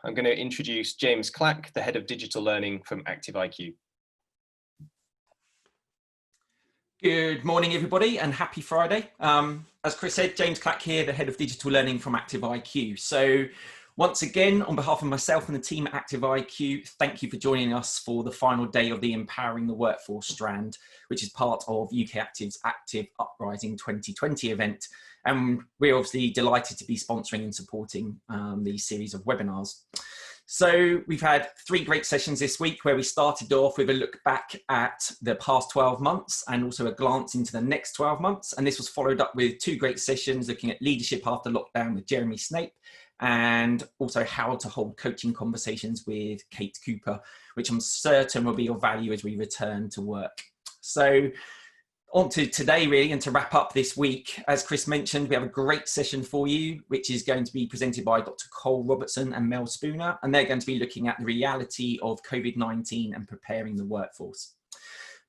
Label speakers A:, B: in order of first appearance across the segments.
A: I'm going to introduce James Clack, the Head of Digital Learning from ActiveIQ.
B: Good morning, everybody, and happy Friday. As Chris said, James Clack here, the Head of Digital Learning from ActiveIQ. So once again, on behalf of myself and the team at ActiveIQ, thank you for joining us for the final day of the Empowering the Workforce strand, which is part of UK Active's Active Uprising 2020 event. And we're obviously delighted to be sponsoring and supporting these series of webinars. So we've had 3 great sessions this week where we started off with a look back at the past 12 months and also a glance into the next 12 months. And this was followed up with 2 great sessions looking at leadership after lockdown with Jeremy Snape and also how to hold coaching conversations with Kate Cooper, which I'm certain will be of value as we return to work. So on to today, really, and to wrap up this week, as Chris mentioned, we have a great session for you, which is going to be presented by Dr. Cole Robertson and Mel Spooner, and they're going to be looking at the reality of COVID-19 and preparing the workforce.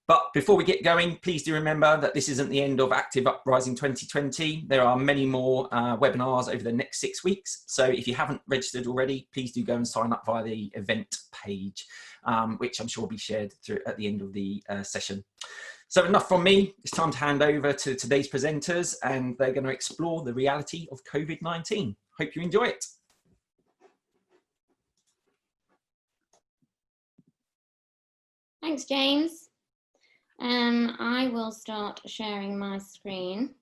B: But before we get going, please do remember that this isn't the end of Active Uprising 2020. There are many more webinars over the next 6 weeks. So if you haven't registered already, please do go and sign up via the event page, which I'm sure will be shared through at the end of the session. So enough from me, it's time to hand over to today's presenters and they're going to explore the reality of COVID-19. Hope you enjoy it.
C: Thanks, James. I will start sharing my screen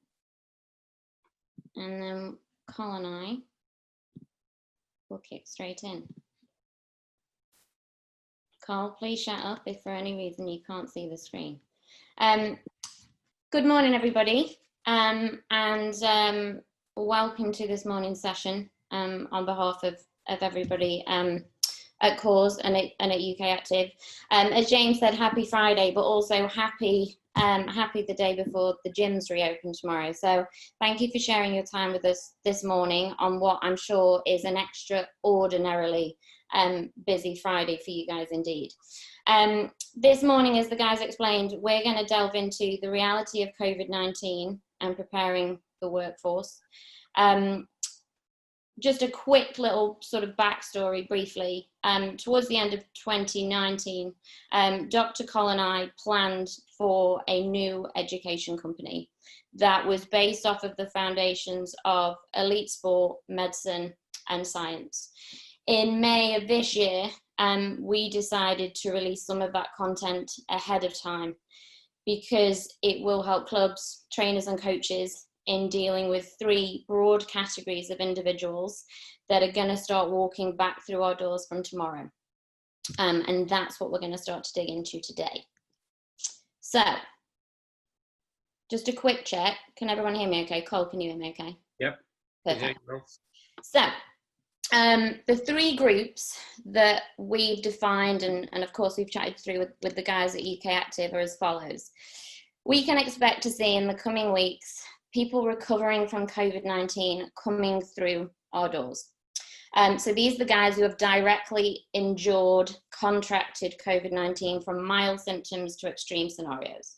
C: and then Col and I will kick straight in. Col, please shut up if for any reason you can't see the screen. Good morning, everybody, and welcome to this morning's session on behalf of everybody at Cause and at UK Active. As James said, happy Friday, but also happy the day before the gyms reopen tomorrow. So thank you for sharing your time with us this morning on what I'm sure is an extraordinarily busy Friday for you guys indeed. This morning, as the guys explained, we're going to delve into the reality of COVID-19 and preparing the workforce. Just a quick little sort of backstory briefly. Towards the end of 2019, Dr. Cole and I planned for a new education company that was based off of the foundations of elite sport, medicine, and science. In May of this year, we decided to release some of that content ahead of time because it will help clubs, trainers and coaches in dealing with 3 broad categories of individuals that are going to start walking back through our doors from tomorrow. And that's what we're going to start to dig into today. So, just a quick check. Can everyone hear me okay? Cole, can you hear me okay?
A: Yep.
C: Perfect. So, the 3 groups that we've defined and of course we've chatted through with the guys at UK Active are as follows. We can expect to see in the coming weeks people recovering from COVID-19 coming through our doors. So these are the guys who have directly endured, contracted COVID-19 from mild symptoms to extreme scenarios.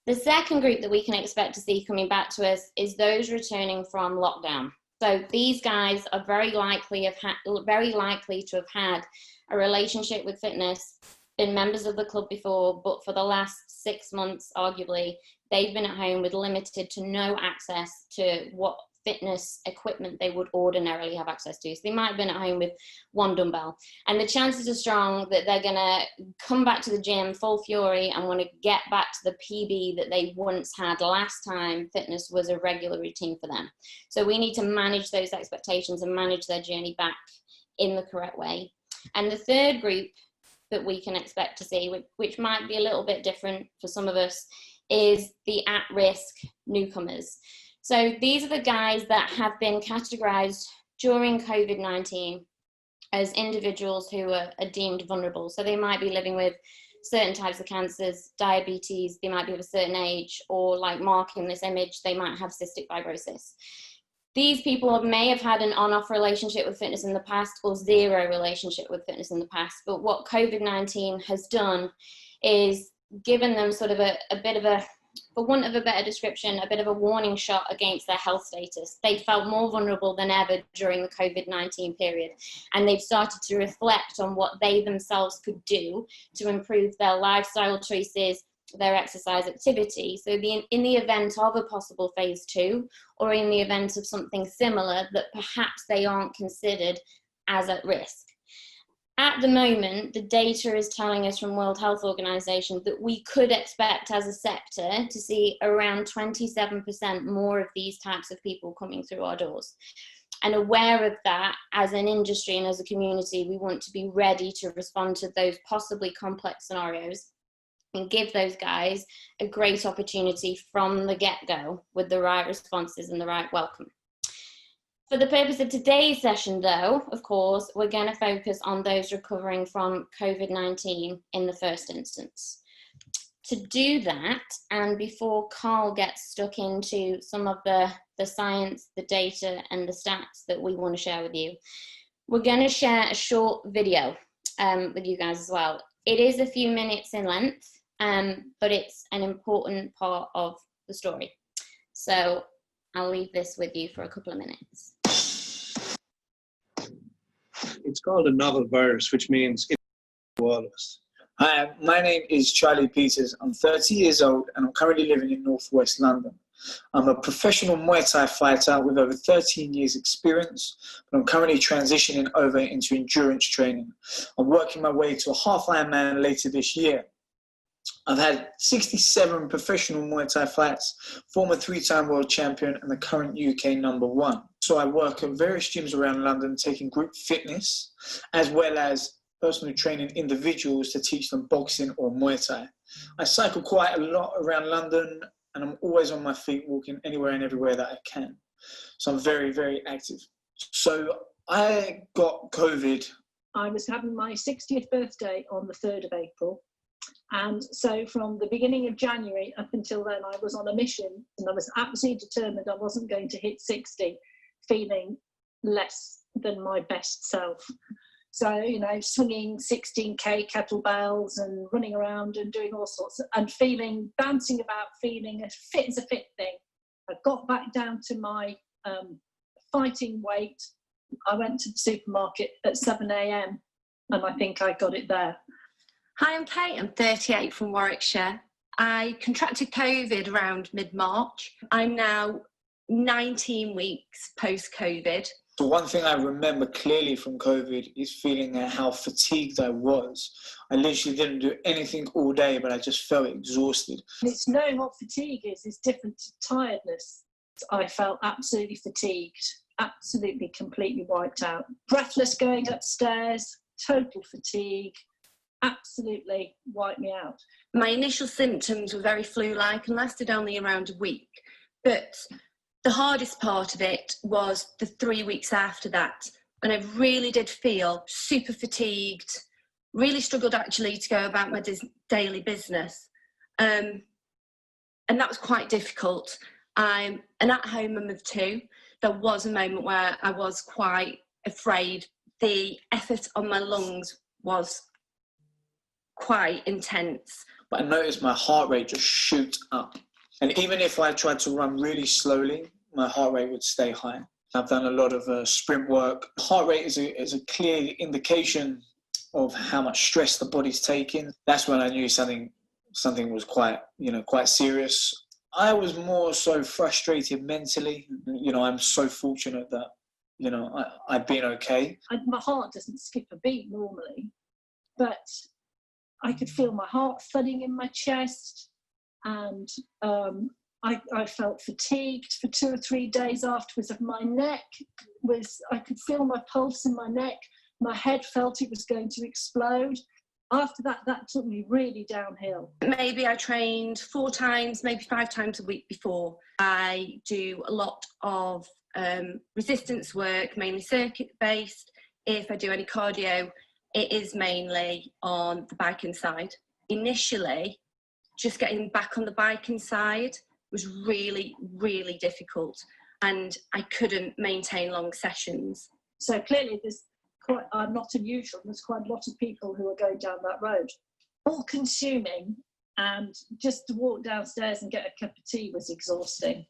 C: The second group that we can expect to see coming back to us is those returning from lockdown. So these guys are very likely to have had a relationship with fitness, been members of the club before, but for the last 6 months, arguably, they've been at home with limited to no access to what fitness equipment they would ordinarily have access to. So they might have been at home with 1 dumbbell. And the chances are strong that they're going to come back to the gym full fury and want to get back to the PB that they once had last time fitness was a regular routine for them. So we need to manage those expectations and manage their journey back in the correct way. And the third group that we can expect to see, which might be a little bit different for some of us, is the at-risk newcomers. So these are the guys that have been categorized during COVID-19 as individuals who are deemed vulnerable. So they might be living with certain types of cancers, diabetes, they might be of a certain age, or like Mark in this image, they might have cystic fibrosis. These people may have had an on-off relationship with fitness in the past or 0 relationship with fitness in the past. But what COVID-19 has done is given them sort of a bit of a for want of a better description, a bit of a warning shot against their health status. They felt more vulnerable than ever during the COVID-19 period, and they've started to reflect on what they themselves could do to improve their lifestyle choices, their exercise activity. So in the event of a possible phase 2, or in the event of something similar, that perhaps they aren't considered as at risk. At the moment, the data is telling us from World Health Organization that we could expect as a sector to see around 27% more of these types of people coming through our doors. And aware of that, as an industry and as a community, we want to be ready to respond to those possibly complex scenarios and give those guys a great opportunity from the get-go with the right responses and the right welcome. For the purpose of today's session, though, of course, we're going to focus on those recovering from COVID-19 in the first instance. To do that, and before Carl gets stuck into some of the science, the data, and the stats that we want to share with you, we're going to share a short video with you guys as well. It is a few minutes in length, but it's an important part of the story. So I'll leave this with you for a couple of minutes.
D: It's called a novel virus, which means it's all of us.
E: Hi, my name is Charlie Peters. I'm 30 years old and I'm currently living in northwest London. I'm a professional Muay Thai fighter with over 13 years experience, but I'm currently transitioning over into endurance training. I'm working my way to a half Ironman later this year. I've had 67 professional Muay Thai fights, former 3-time world champion and the current UK #1. So I work at various gyms around London taking group fitness, as well as personally training individuals to teach them boxing or Muay Thai. I cycle quite a lot around London and I'm always on my feet walking anywhere and everywhere that I can. So I'm very, very active. So I got COVID.
F: I was having my 60th birthday on the 3rd of April. And so from the beginning of January up until then, I was on a mission and I was absolutely determined I wasn't going to hit 60 feeling less than my best self. So, you know, swinging 16K kettlebells and running around and doing all sorts and bouncing about, feeling as fit as a fit thing. I got back down to my fighting weight. I went to the supermarket at 7 a.m. and I think I got it there.
G: Hi, I'm Kate. I'm 38 from Warwickshire. I contracted COVID around mid-March. I'm now 19 weeks post-COVID.
E: The one thing I remember clearly from COVID is feeling how fatigued I was. I literally didn't do anything all day, but I just felt exhausted.
F: It's knowing what fatigue is different to tiredness. I felt absolutely fatigued, absolutely completely wiped out. Breathless going upstairs, total fatigue. Absolutely wiped me out.
G: My initial symptoms were very flu-like and lasted only around a week. But the hardest part of it was the 3 weeks after that, when I really did feel super fatigued, really struggled actually to go about my daily business. And that was quite difficult. I'm an at-home mum of 2. There was a moment where I was quite afraid. The effort on my lungs was quite intense.
E: But I noticed my heart rate just shoot up. And even if I tried to run really slowly, my heart rate would stay high. I've done a lot of sprint work. Heart rate is a clear indication of how much stress the body's taking. That's when I knew something was quite serious. I was more so frustrated mentally. You know, I'm so fortunate that, you know, I've been okay.
F: My heart doesn't skip a beat normally, but I could feel my heart thudding in my chest, and I felt fatigued for 2 or 3 days afterwards. My neck I could feel my pulse in my neck. My head felt it was going to explode. After that took me really downhill.
G: Maybe I trained 4 times, maybe 5 times a week before. I do a lot of resistance work, mainly circuit-based. If I do any cardio, it is mainly on the biking side. Initially, just getting back on the biking side was really, really difficult, and I couldn't maintain long sessions.
F: So clearly I'm not unusual. There's quite a lot of people who are going down that road. All consuming and just to walk downstairs and get a cup of tea was exhausting.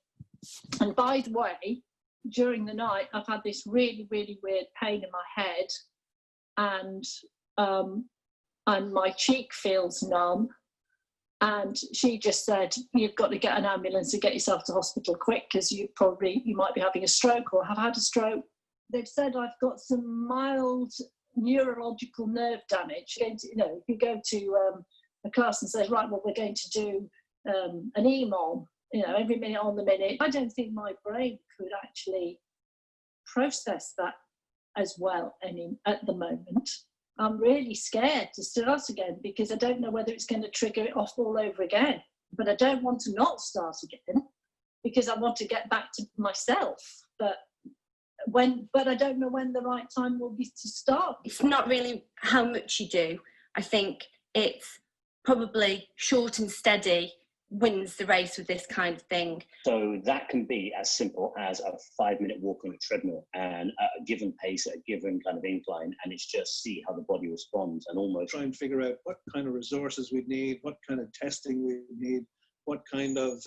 F: And by the way, during the night, I've had this really, really weird pain in my head, and my cheek feels numb. And she just said, you've got to get an ambulance and get yourself to hospital quick, because you might be having a stroke or have had a stroke. They've said I've got some mild neurological nerve damage. If you go to a class and say, right, well, we're going to do an EMOM, every minute on the minute. I don't think my brain could actually process that as well at the moment. I'm really scared to start again, because I don't know whether it's going to trigger it off all over again. But I don't want to not start again, because I want to get back to myself. But I don't know when the right time will be to start.
G: It's not really how much you do. I think it's probably short and steady wins the race with this kind of thing.
H: So that can be as simple as a 5-minute walk on a treadmill, and at a given pace, at a given kind of incline, and it's just see how the body responds, and almost
D: try and figure out what kind of resources we need, what kind of testing we need, what kind of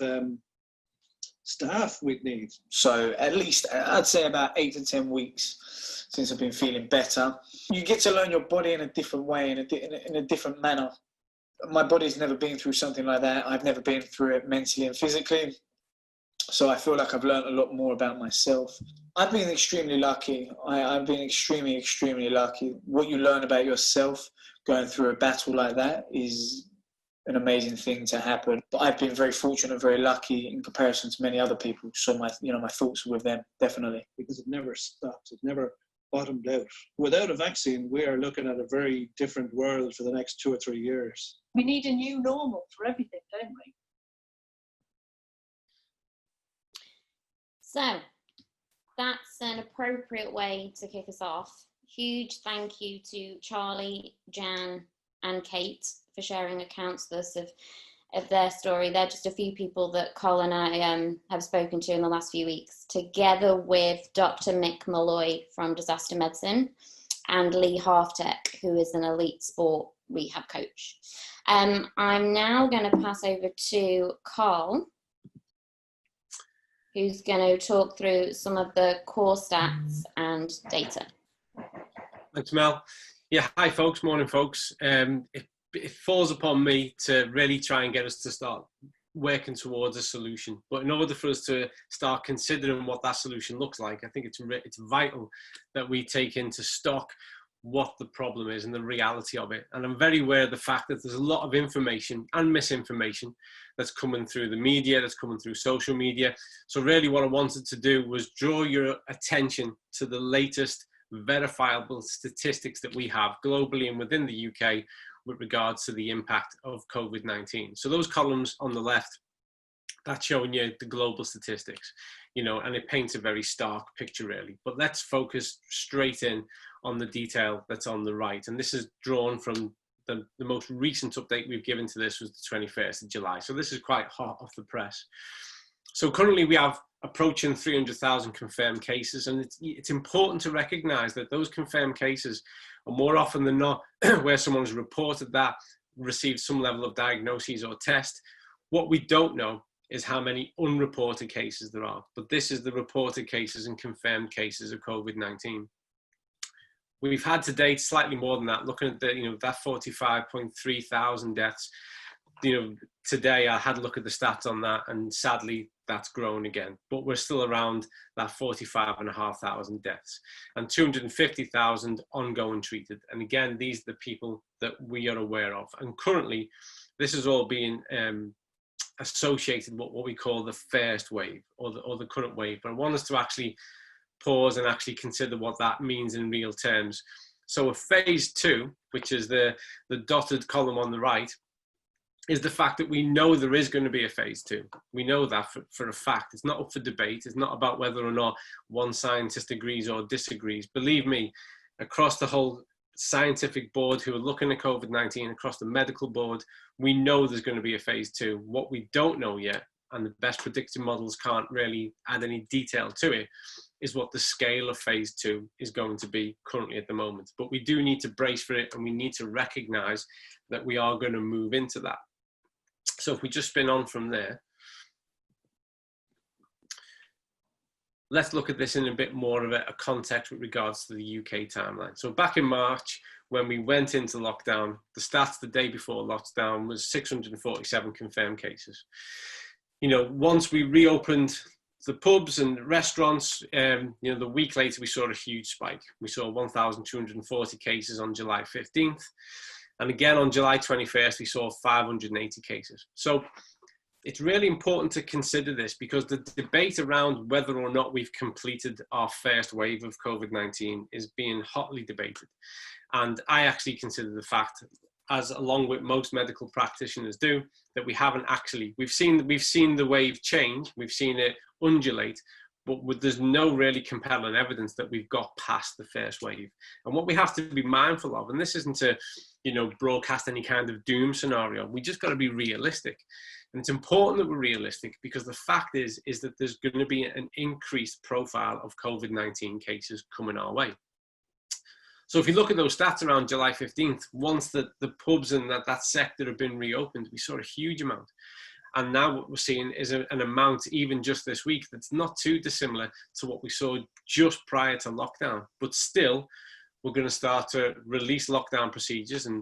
D: staff we'd need.
E: So at least, I'd say about 8 to 10 weeks since I've been feeling better. You get to learn your body in a different way, in a different manner. My body's never been through something like that. I've never been through it mentally and physically. So I feel like I've learned a lot more about myself. I've been extremely lucky. I've been extremely, extremely lucky. What you learn about yourself going through a battle like that is an amazing thing to happen. But I've been very fortunate, very lucky in comparison to many other people. So my thoughts are with them, definitely.
D: Because it never stops. It never bottomed out. Without a vaccine, we are looking at a very different world for the next 2 or 3 years.
F: We need a new normal for everything, don't we?
C: So that's an appropriate way to kick us off. Huge thank you to Charlie, Jan and Kate for sharing accounts with us of their story. They're just a few people that Col and I have spoken to in the last few weeks, together with Dr. Mick Malloy from Disaster Medicine and Lee Halftek, who is an elite sport rehab coach. I'm now going to pass over to Col, who's going to talk through some of the core stats and data.
I: Thanks, Mel. Yeah, hi folks, morning folks. It falls upon me to really try and get us to start working towards a solution. But in order for us to start considering what that solution looks like, I think it's vital that we take into stock what the problem is and the reality of it. And I'm very aware of the fact that there's a lot of information and misinformation that's coming through the media, that's coming through social media. So really what I wanted to do was draw your attention to the latest verifiable statistics that we have globally and within the UK with regards to the impact of COVID-19. So those columns on the left, that's showing you the global statistics, and it paints a very stark picture really. But let's focus straight in on the detail that's on the right. And this is drawn from the most recent update we've given to this was the 21st of July. So this is quite hot off the press. So currently we have approaching 300,000 confirmed cases, and it's important to recognize that those confirmed cases are more often than not where someone's reported that, received some level of diagnosis or test. What we don't know is how many unreported cases there are, but this is the reported cases and confirmed cases of COVID-19. We've had to date slightly more than that, looking at that 45.3 thousand deaths. Today I had a look at the stats on that, and sadly that's grown again, but we're still around that 45,500 deaths and 250,000 ongoing treated. And again, these are the people that we are aware of. And currently this is all being associated with what we call the first wave or the current wave. But I want us to actually pause and actually consider what that means in real terms. So a phase 2, which is the dotted column on the right, is the fact that we know there is going to be a phase 2. We know that for a fact. It's not up for debate. It's not about whether or not one scientist agrees or disagrees. Believe me, across the whole scientific board who are looking at COVID-19, across the medical board, we know there's going to be a phase 2. What we don't know yet, and the best predictive models can't really add any detail to it, is what the scale of phase 2 is going to be currently at the moment. But we do need to brace for it, and we need to recognize that we are going to move into that. So if we just spin on from there, let's look at this in a bit more of a context with regards to the UK timeline. So back in March, when we went into lockdown, the stats the day before lockdown was 647 confirmed cases. You know, once we reopened the pubs and restaurants, you know, the week later we saw a huge spike. We saw 1,240 cases on July 15th. And again on July 21st, we saw 580 cases. So it's really important to consider this, because the debate around whether or not we've completed our first wave of COVID-19 is being hotly debated. And I actually consider the fact, as along with most medical practitioners do, that we haven't actually. We've seen the wave change, we've seen it undulate, but there's no really compelling evidence that we've got past the first wave. And what we have to be mindful of, and this isn't to, you know, broadcast any kind of doom scenario, we just got to be realistic. And it's important that we're realistic, because the fact is that there's going to be an increased profile of COVID-19 cases coming our way. So if you look at those stats around July 15th, once the pubs and that sector have been reopened, we saw a huge amount. And now what we're seeing is an amount, even just this week, that's not too dissimilar to what we saw just prior to lockdown. But still, we're going to start to release lockdown procedures, and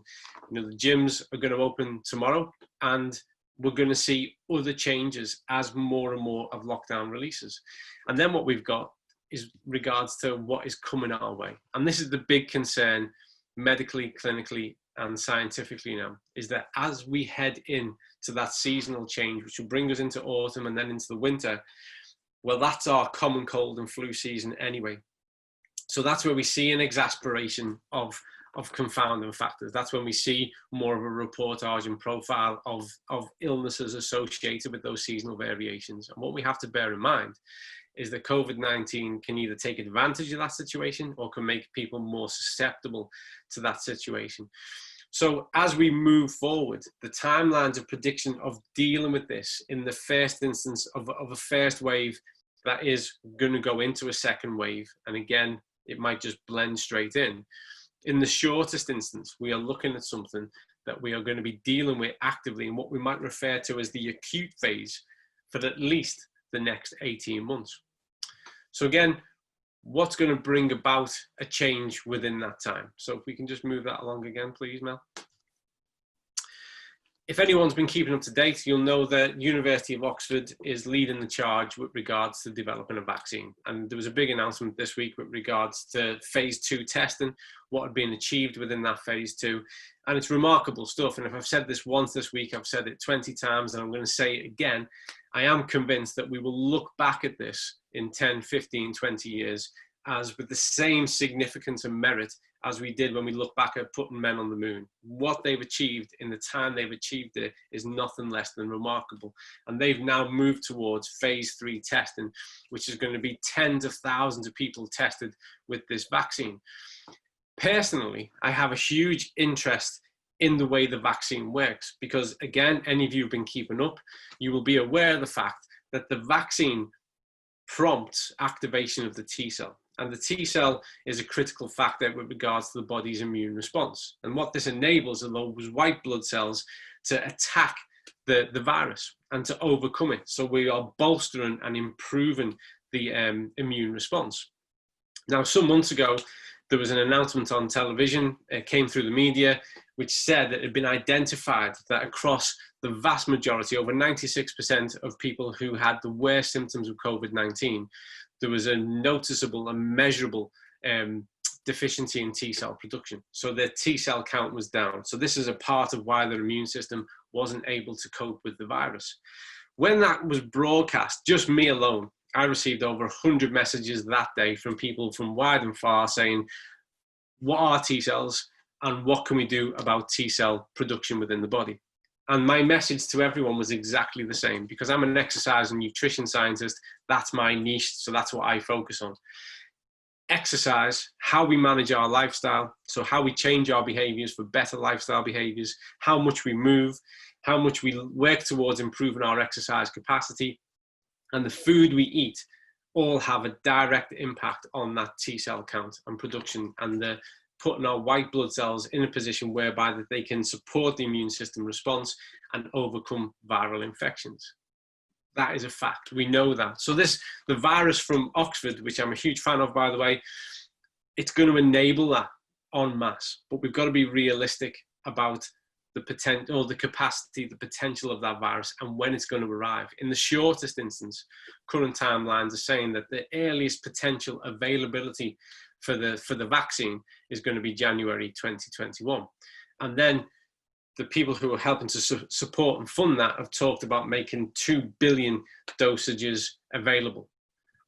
I: you know, the gyms are going to open tomorrow, and we're going to see other changes as more and more of lockdown releases. And then what we've got is regards to what is coming our way. And this is the big concern medically, clinically, and scientifically now, is that as we head in to that seasonal change, which will bring us into autumn and then into the winter, well, that's our common cold and flu season anyway. So that's where we see an exasperation of confounding factors. That's when we see more of a reportage and profile of illnesses associated with those seasonal variations. And what we have to bear in mind is that COVID-19 can either take advantage of that situation or can make people more susceptible to that situation. So as we move forward, the timelines of prediction of dealing with this in the first instance of a first wave that is going to go into a second wave, and again, it might just blend straight in. In the shortest instance, we are looking at something that we are going to be dealing with actively in what we might refer to as the acute phase for at least the next 18 months. So again, what's going to bring about a change within that time? So if we can just move that along again, please, Mel. If anyone's been keeping up to date, you'll know that University of Oxford is leading the charge with regards to developing a vaccine. And there was a big announcement this week with regards to phase 2 testing, what had been achieved within that phase 2. And it's remarkable stuff. And if I've said this once this week, I've said it 20 times, and I'm going to say it again. I am convinced that we will look back at this in 10, 15, 20 years as with the same significance and merit as we did when we look back at putting men on the moon. What they've achieved in the time they've achieved it is nothing less than remarkable. And they've now moved towards phase 3 testing, which is going to be tens of thousands of people tested with this vaccine. Personally, I have a huge interest in the way the vaccine works, because again, any of you who've been keeping up, you will be aware of the fact that the vaccine prompts activation of the T cell. And the T cell is a critical factor with regards to the body's immune response. And what this enables are those white blood cells to attack the virus and to overcome it. So we are bolstering and improving the immune response. Now, some months ago, there was an announcement on television, it came through the media, which said that it had been identified that across the vast majority, over 96% of people who had the worst symptoms of COVID-19, there was a noticeable and measurable deficiency in T cell production. So their T cell count was down. So this is a part of why their immune system wasn't able to cope with the virus. When that was broadcast, just me alone, I received over 100 messages that day from people from wide and far saying, what are T cells and what can we do about T cell production within the body? And my message to everyone was exactly the same, because I'm an exercise and nutrition scientist. That's my niche, so that's what I focus on. Exercise, how we manage our lifestyle, so how we change our behaviors for better lifestyle behaviors, how much we move, how much we work towards improving our exercise capacity, and the food we eat all have a direct impact on that T cell count and production and the putting our white blood cells in a position whereby that they can support the immune system response and overcome viral infections. That is a fact. We know that. So the virus from Oxford, which I'm a huge fan of, by the way, it's going to enable that en masse, but we've got to be realistic about the potential, or the capacity, the potential of that virus and when it's going to arrive. In the shortest instance, current timelines are saying that the earliest potential availability for the vaccine is going to be January 2021. And then the people who are helping to support and fund that have talked about making 2 billion dosages available.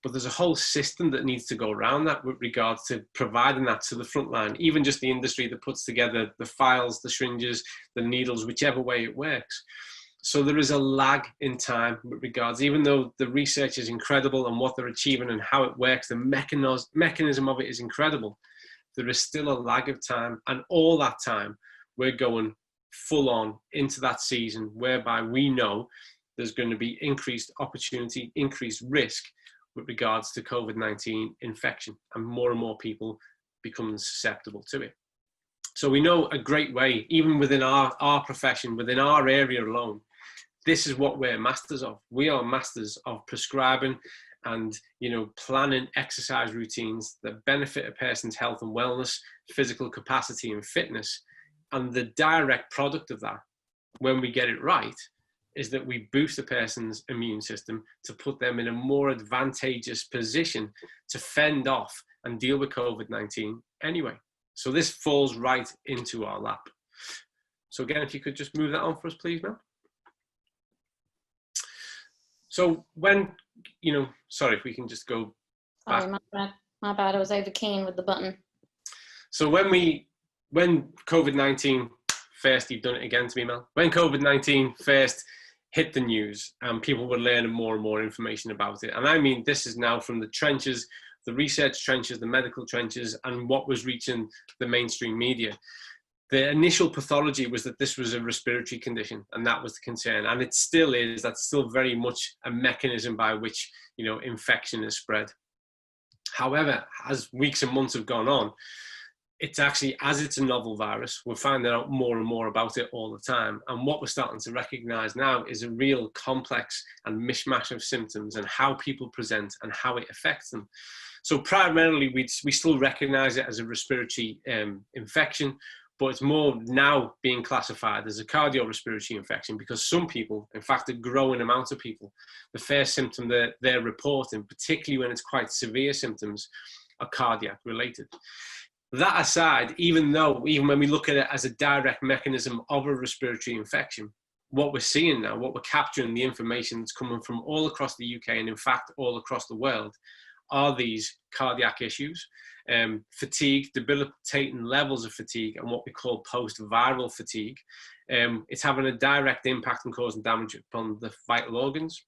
I: But there's a whole system that needs to go around that with regards to providing that to the front line, even just the industry that puts together the files, the syringes, the needles, whichever way it works. So there is a lag in time with regards, even though the research is incredible and what they're achieving and how it works, the mechanism of it is incredible. There is still a lag of time, and all that time we're going full on into that season whereby we know there's going to be increased opportunity, increased risk with regards to COVID-19 infection, and more people becoming susceptible to it. So we know a great way, even within our profession, within our area alone, this is what we're masters of. We are masters of prescribing and, you know, planning exercise routines that benefit a person's health and wellness, physical capacity and fitness. And the direct product of that, when we get it right, is that we boost a person's immune system to put them in a more advantageous position to fend off and deal with COVID-19 anyway. So this falls right into our lap. So again, if you could just move that on for us, please, Mel. So when, you know, sorry, if we can just go back.
C: Sorry, my bad, I was over keen with the button.
I: So when COVID-19 first, you've done it again to me, Mel. When COVID-19 first hit the news and people were learning more and more information about it, and I mean, this is now from the trenches, the research trenches, the medical trenches, and what was reaching the mainstream media. The initial pathology was that this was a respiratory condition, and that was the concern. And it still is. That's still very much a mechanism by which, you know, infection is spread. However, as weeks and months have gone on, it's actually, as it's a novel virus, we're finding out more and more about it all the time. And what we're starting to recognize now is a real complex and mishmash of symptoms and how people present and how it affects them. So primarily, we still recognize it as a respiratory infection, but it's more now being classified as a cardiorespiratory infection, because some people, in fact, a growing amount of people, the first symptom that they're reporting, particularly when it's quite severe symptoms, are cardiac related. That aside, even when we look at it as a direct mechanism of a respiratory infection, what we're seeing now, what we're capturing, the information that's coming from all across the UK and in fact all across the world, are these cardiac issues, fatigue, debilitating levels of fatigue, and what we call post-viral fatigue. It's having a direct impact and causing damage upon the vital organs.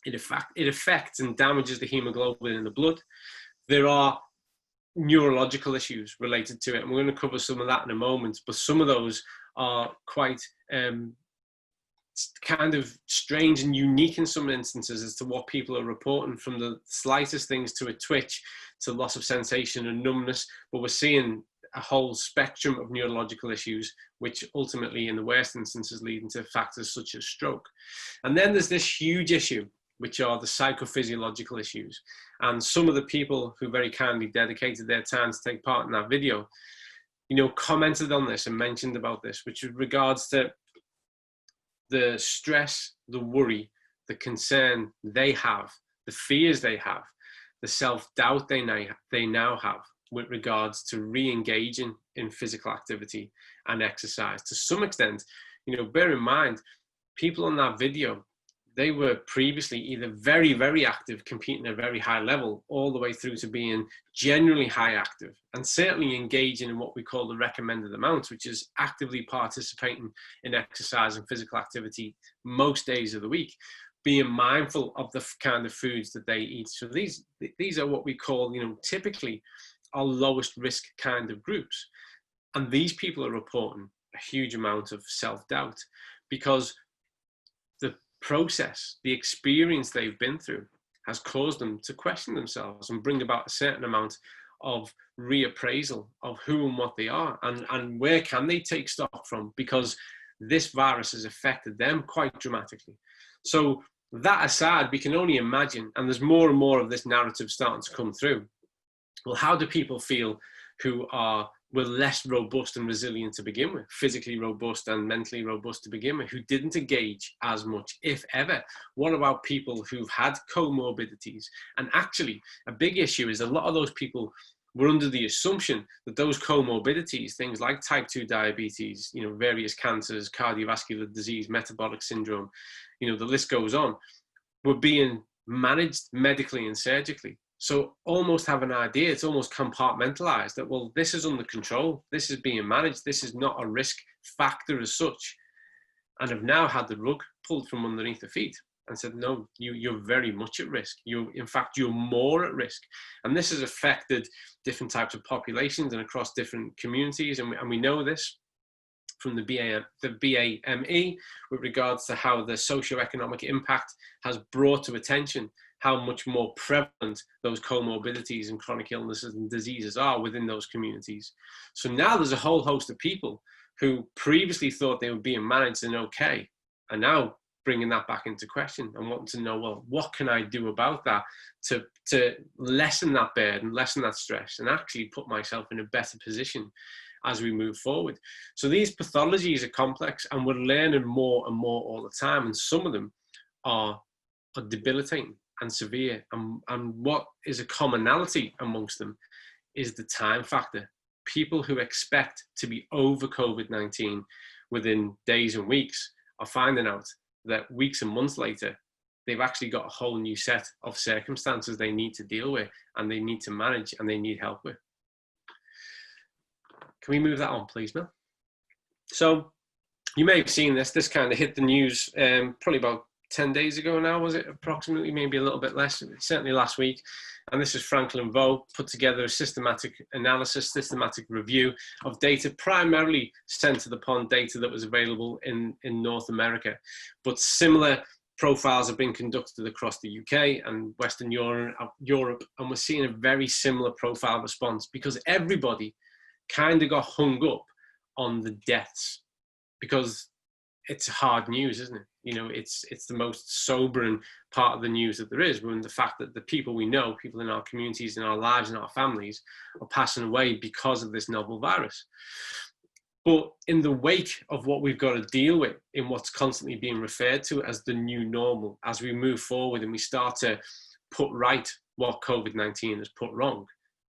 I: It affects and damages the hemoglobin in the blood. There are neurological issues related to it, and we're going to cover some of that in a moment, but some of those are quite kind of strange and unique in some instances as to what people are reporting, from the slightest things to a twitch to loss of sensation and numbness. But we're seeing a whole spectrum of neurological issues, which ultimately in the worst instances leading to factors such as stroke. And then there's this huge issue, which are the psychophysiological issues. And some of the people who very kindly dedicated their time to take part in that video, you know, commented on this and mentioned about this, which regards to the stress, the worry, the concern they have, the fears they have, the self-doubt they now have with regards to re-engaging in physical activity and exercise. To some extent, you know, bear in mind, people on that video, they were previously either very, very active, competing at a very high level, all the way through to being generally high active, and certainly engaging in what we call the recommended amount, which is actively participating in exercise and physical activity most days of the week, being mindful of the kind of foods that they eat. So these are what we call, you know, typically our lowest risk kind of groups. And these people are reporting a huge amount of self-doubt, because the process, the experience they've been through has caused them to question themselves and bring about a certain amount of reappraisal of who and what they are, and where can they take stock from, because this virus has affected them quite dramatically. So that aside, we can only imagine, and there's more and more of this narrative starting to come through. Well, how do people feel who were less robust and resilient to begin with, physically robust and mentally robust to begin with, who didn't engage as much, if ever? What about people who've had comorbidities? And actually, a big issue is a lot of those people were under the assumption that those comorbidities, things like type 2 diabetes, various cancers, cardiovascular disease, metabolic syndrome, the list goes on, were being managed medically and surgically. So almost have an idea, it's almost compartmentalized that, well, this is under control, this is being managed, this is not a risk factor as such, and have now had the rug pulled from underneath the feet and said, no, you're very much at risk. In fact, you're more at risk. And this has affected different types of populations and across different communities. And we know this from the BAME with regards to how the socioeconomic impact has brought to attention how much more prevalent those comorbidities and chronic illnesses and diseases are within those communities. So now there's a whole host of people who previously thought they were being managed and okay, are now bringing that back into question and wanting to know, well, what can I do about that to lessen that burden, lessen that stress, and actually put myself in a better position as we move forward. So these pathologies are complex, and we're learning more and more all the time, and some of them are debilitating and severe. And what is a commonality amongst them is the time factor. People who expect to be over COVID-19 within days and weeks are finding out that weeks and months later, they've actually got a whole new set of circumstances they need to deal with, and they need to manage, and they need help with. Can we move that on, please, Mel? So you may have seen this kind of hit the news probably about 10 days ago now, was it? Approximately, maybe a little bit less, certainly last week. And this is Franklin Vo put together a systematic analysis, systematic review of data primarily centered upon data that was available in North America. But similar profiles have been conducted across the UK and Western Europe, and we're seeing a very similar profile response, because everybody kind of got hung up on the deaths, because it's hard news, isn't it? It's the most sobering part of the news that there is, when the fact that the people we know, people in our communities, in our lives, in our families, are passing away because of this novel virus. But in the wake of what we've got to deal with, in what's constantly being referred to as the new normal, as we move forward and we start to put right what COVID-19 has put wrong,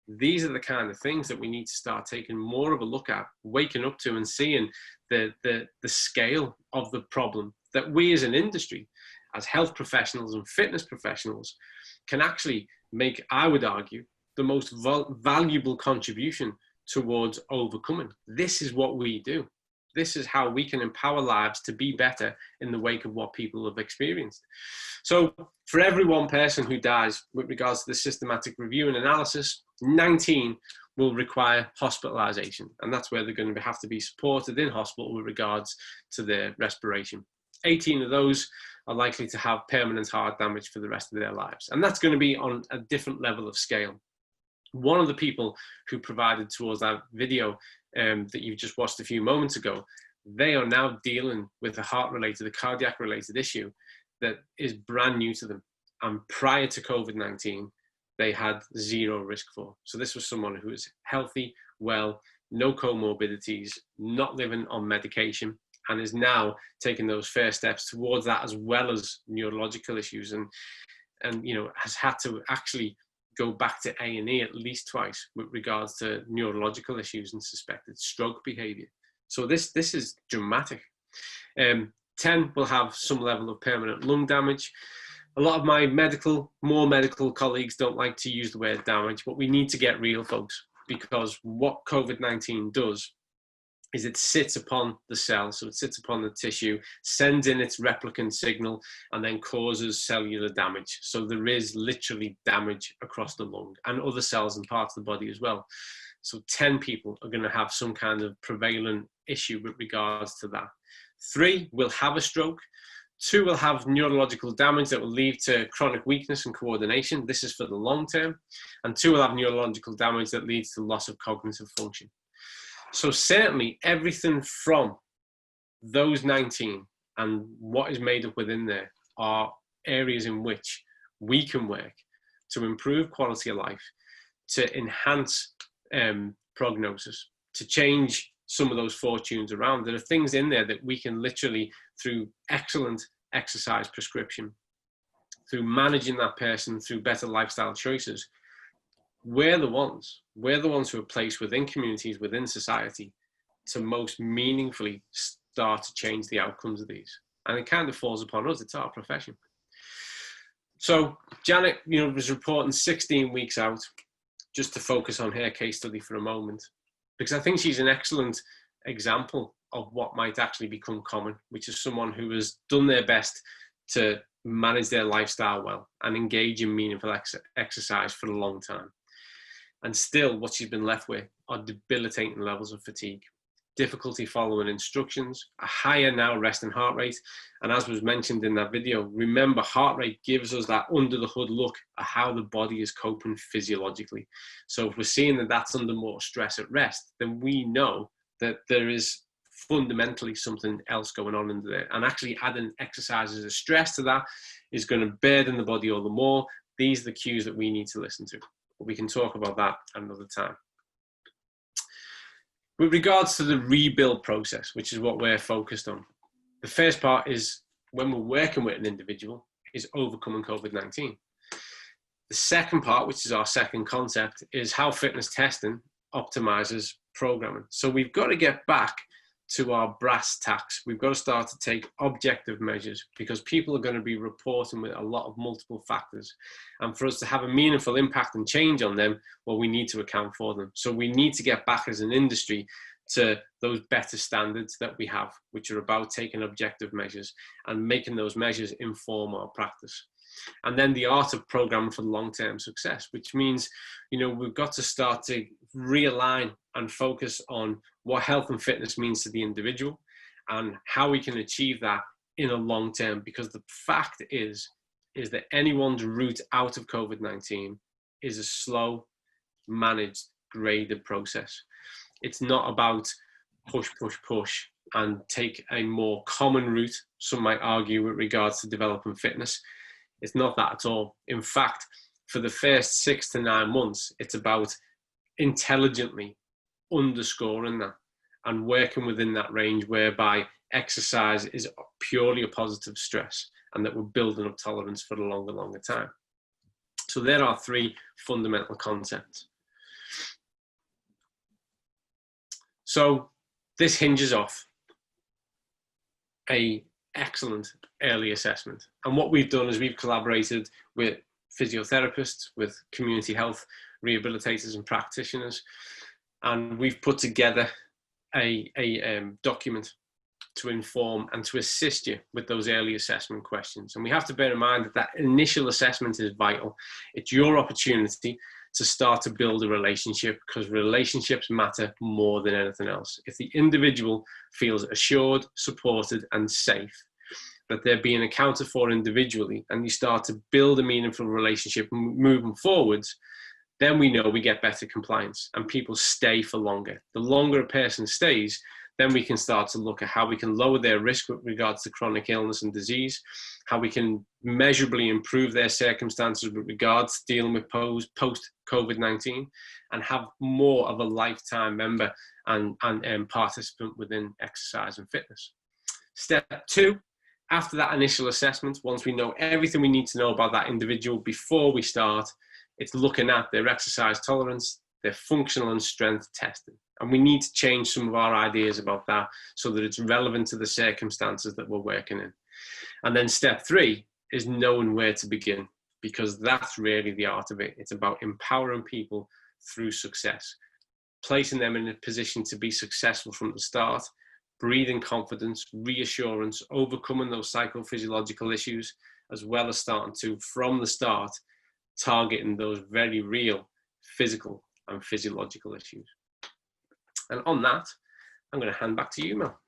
I: these are the kind of things that we need to start taking more of a look at, waking up to, and seeing the scale of the problem that we as an industry, as health professionals and fitness professionals, can actually make, I would argue, the most valuable contribution towards overcoming. This is what we do. This is how we can empower lives to be better in the wake of what people have experienced. So for every one person who dies with regards to the systematic review and analysis, 19 will require hospitalization. And that's where they're going to have to be supported in hospital with regards to their respiration. 18 of those are likely to have permanent heart damage for the rest of their lives. And that's going to be on a different level of scale. One of the people who provided towards that video that you just watched a few moments ago, they are now dealing with a heart-related, a cardiac-related issue that is brand new to them. And prior to COVID-19, they had zero risk for. So this was someone who was healthy, well, no comorbidities, not living on medication, and is now taking those first steps towards that, as well as neurological issues, and has had to actually go back to A&E at least twice with regards to neurological issues and suspected stroke behavior. So this is dramatic. 10 will have some level of permanent lung damage. A lot of my more medical colleagues don't like to use the word damage, but we need to get real, folks, because what COVID-19 does is it sits upon the cell, so it sits upon the tissue, sends in its replicant signal, and then causes cellular damage. So there is literally damage across the lung and other cells and parts of the body as well. So 10 people are going to have some kind of prevalent issue with regards to that. 3 will have a stroke. 2 will have neurological damage that will lead to chronic weakness and coordination. This is for the long term. And 2 will have neurological damage that leads to loss of cognitive function. So certainly everything from those 19 and what is made up within there are areas in which we can work to improve quality of life, to enhance prognosis, to change some of those fortunes around. There are things in there that we can literally, through excellent exercise prescription, through managing that person, through better lifestyle choices, we're the ones who are placed within communities, within society, to most meaningfully start to change the outcomes of these. And it kind of falls upon us, it's our profession. So Janet, was reporting 16 weeks out, just to focus on her case study for a moment, because I think she's an excellent example of what might actually become common, which is someone who has done their best to manage their lifestyle well and engage in meaningful exercise for a long time. And still what she's been left with are debilitating levels of fatigue, difficulty following instructions, a higher now resting heart rate. And as was mentioned in that video, remember, heart rate gives us that under the hood look at how the body is coping physiologically. So if we're seeing that that's under more stress at rest, then we know that there is fundamentally something else going on under there. And actually adding exercise as a stress to that is going to burden the body all the more. These are the cues that we need to listen to. But we can talk about that another time. With regards to the rebuild process, which is what we're focused on, the first part is, when we're working with an individual, is overcoming COVID-19. The second part, which is our second concept, is how fitness testing optimizes programming. So we've got to get back to our brass tacks. We've got to start to take objective measures, because people are going to be reporting with a lot of multiple factors. And for us to have a meaningful impact and change on them, well, we need to account for them. So we need to get back as an industry to those better standards that we have, which are about taking objective measures and making those measures inform our practice. And then the art of programming for long-term success, which means, we've got to start to realign and focus on what health and fitness means to the individual and how we can achieve that in a long term. Because the fact is that anyone's route out of COVID-19 is a slow, managed, graded process. It's not about push, push, push and take a more common route, some might argue, with regards to developing fitness. It's not that at all. In fact, for the first 6 to 9 months, it's about intelligently underscoring that and working within that range, whereby exercise is purely a positive stress and that we're building up tolerance for the longer time. So there are 3 fundamental concepts. So this hinges off an excellent early assessment. And what we've done is we've collaborated with physiotherapists, with community health rehabilitators and practitioners, and we've put together a document to inform and to assist you with those early assessment questions. And we have to bear in mind that that initial assessment is vital. It's your opportunity to start to build a relationship, because relationships matter more than anything else. If the individual feels assured, supported, and safe, that they're being accounted for individually, and you start to build a meaningful relationship moving forwards, then we know we get better compliance and people stay for longer. The longer a person stays, then we can start to look at how we can lower their risk with regards to chronic illness and disease, how we can measurably improve their circumstances with regards to dealing with post-COVID-19, and have more of a lifetime member and participant within exercise and fitness. Step 2, after that initial assessment, once we know everything we need to know about that individual before we start, it's looking at their exercise tolerance, their functional and strength testing. And we need to change some of our ideas about that so that it's relevant to the circumstances that we're working in. And then step 3 is knowing where to begin, because that's really the art of it. It's about empowering people through success, placing them in a position to be successful from the start, breathing confidence, reassurance, overcoming those psychophysiological issues, as well as starting to, from the start, targeting those very real physical and physiological issues. And on that, I'm going to hand back to you, Mel.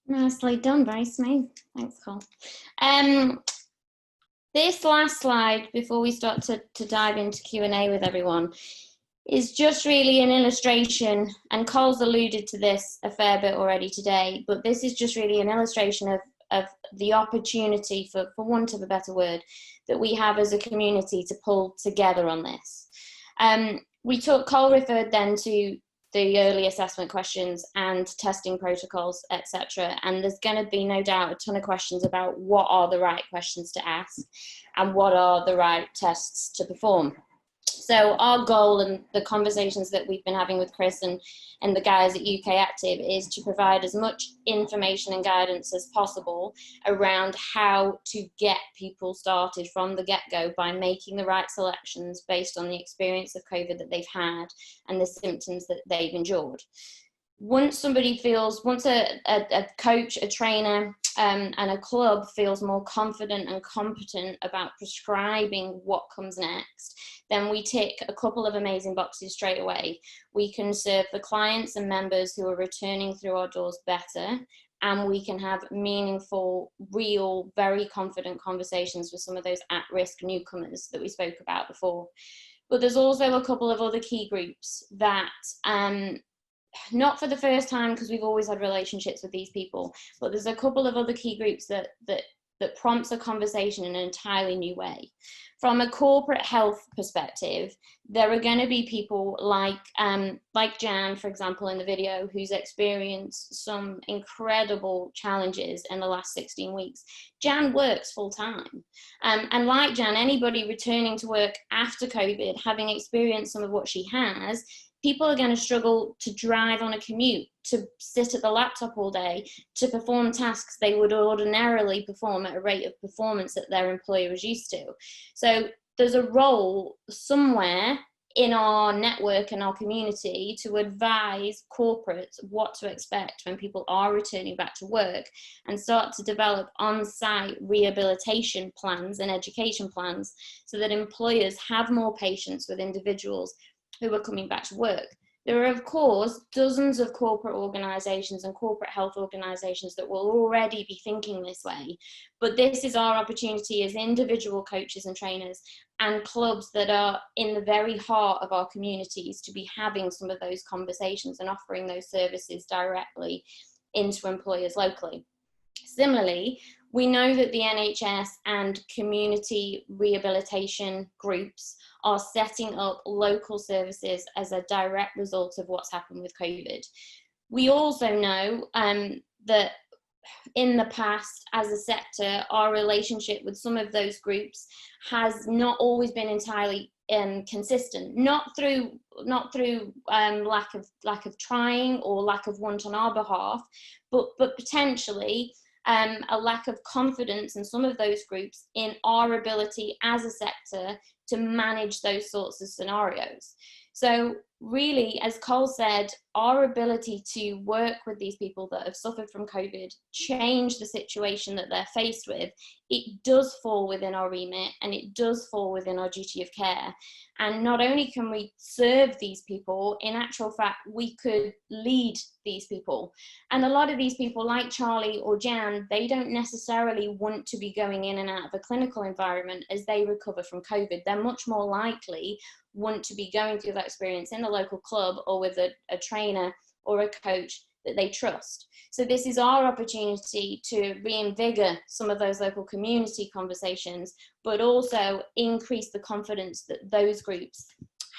C: Nicely done, very smooth. Thanks, Cole. This last slide, before we start to dive into Q&A with everyone, is just really an illustration, and Cole's alluded to this a fair bit already today, but this is just really an illustration of the opportunity, for want of a better word, that we have as a community to pull together on this. Cole referred then to the early assessment questions and testing protocols, etc. And there's going to be no doubt a ton of questions about what are the right questions to ask and what are the right tests to perform. So our goal, and the conversations that we've been having with Chris and the guys at UK Active, is to provide as much information and guidance as possible around how to get people started from the get-go by making the right selections based on the experience of COVID that they've had and the symptoms that they've endured. Once a coach, a trainer, and a club feels more confident and competent about prescribing what comes next, then we tick a couple of amazing boxes straight away. We can serve the clients and members who are returning through our doors better, and we can have meaningful, real, very confident conversations with some of those at-risk newcomers that we spoke about before. But there's also a couple of other key groups that, not for the first time, because we've always had relationships with these people, but there's a couple of other key groups that prompts a conversation in an entirely new way. From a corporate health perspective, there are going to be people like Jan, for example, in the video, who's experienced some incredible challenges in the last 16 weeks. Jan works full time. And like Jan, anybody returning to work after COVID, having experienced some of what she has, people are going to struggle to drive on a commute, to sit at the laptop all day, to perform tasks they would ordinarily perform at a rate of performance that their employer is used to. So there's a role somewhere in our network and our community to advise corporates what to expect when people are returning back to work, and start to develop on-site rehabilitation plans and education plans so that employers have more patience with individuals who are coming back to work. There are, of course, dozens of corporate organisations and corporate health organisations that will already be thinking this way, but this is our opportunity as individual coaches and trainers and clubs that are in the very heart of our communities to be having some of those conversations and offering those services directly into employers locally. Similarly, we know that the NHS and community rehabilitation groups are setting up local services as a direct result of what's happened with COVID. We also know that in the past, as a sector, our relationship with some of those groups has not always been entirely consistent, not through lack of trying or lack of want on our behalf, but potentially a lack of confidence in some of those groups in our ability as a sector to manage those sorts of scenarios. So really, as Cole said, our ability to work with these people that have suffered from COVID, change the situation that they're faced with, it does fall within our remit and it does fall within our duty of care. And not only can we serve these people, in actual fact, we could lead these people. And a lot of these people, like Charlie or Jan, they don't necessarily want to be going in and out of a clinical environment as they recover from COVID. They're much more likely want to be going through that experience in the local club or with a trainer or a coach that they trust. So this is our opportunity to reinvigorate some of those local community conversations, but also increase the confidence that those groups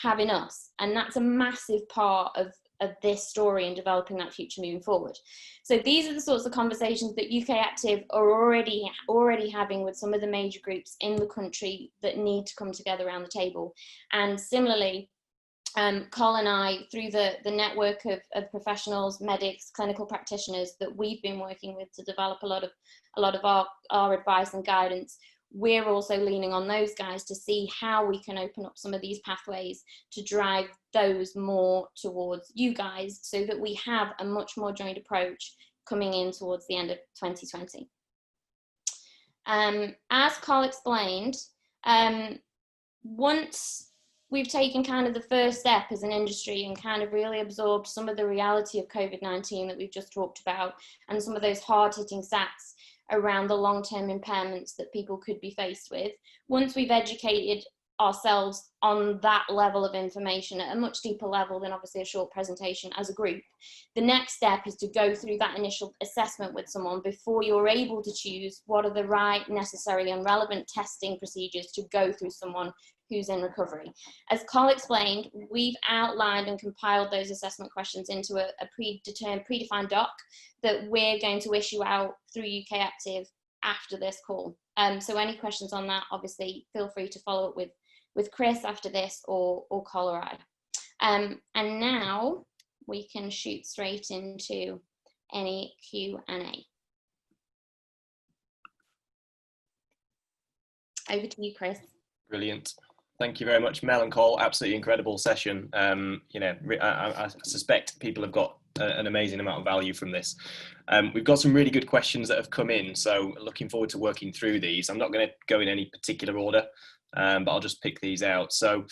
C: have in us. And that's a massive part of this story and developing that future moving forward. So these are the sorts of conversations that UK Active are already having with some of the major groups in the country that need to come together around the table. And similarly, Cole and I, through the network of professionals, medics, clinical practitioners that we've been working with to develop a lot of our advice and guidance, we're also leaning on those guys to see how we can open up some of these pathways to drive those more towards you guys, so that we have a much more joint approach coming in towards the end of 2020. As Cole explained, once we've taken kind of the first step as an industry and kind of really absorbed some of the reality of COVID-19 that we've just talked about, and some of those hard-hitting stats around the long-term impairments that people could be faced with. Once we've educated ourselves on that level of information at a much deeper level than obviously a short presentation as a group, the next step is to go through that initial assessment with someone before you're able to choose what are the right, necessary and relevant testing procedures to go through someone who's in recovery. As Col explained, we've outlined and compiled those assessment questions into a predefined doc that we're going to issue out through UK Active after this call. So any questions on that, obviously feel free to follow up with Chris after this, or Col or I. And now we can shoot straight into any Q&A. Over to you, Chris.
A: Brilliant. Thank you very much, Mel and Cole. Absolutely incredible session. You know, I suspect people have got an amazing amount of value from this. We've got some really good questions that have come in, so looking forward to working through these. I'm not going to go in any particular order, but I'll just pick these out. So,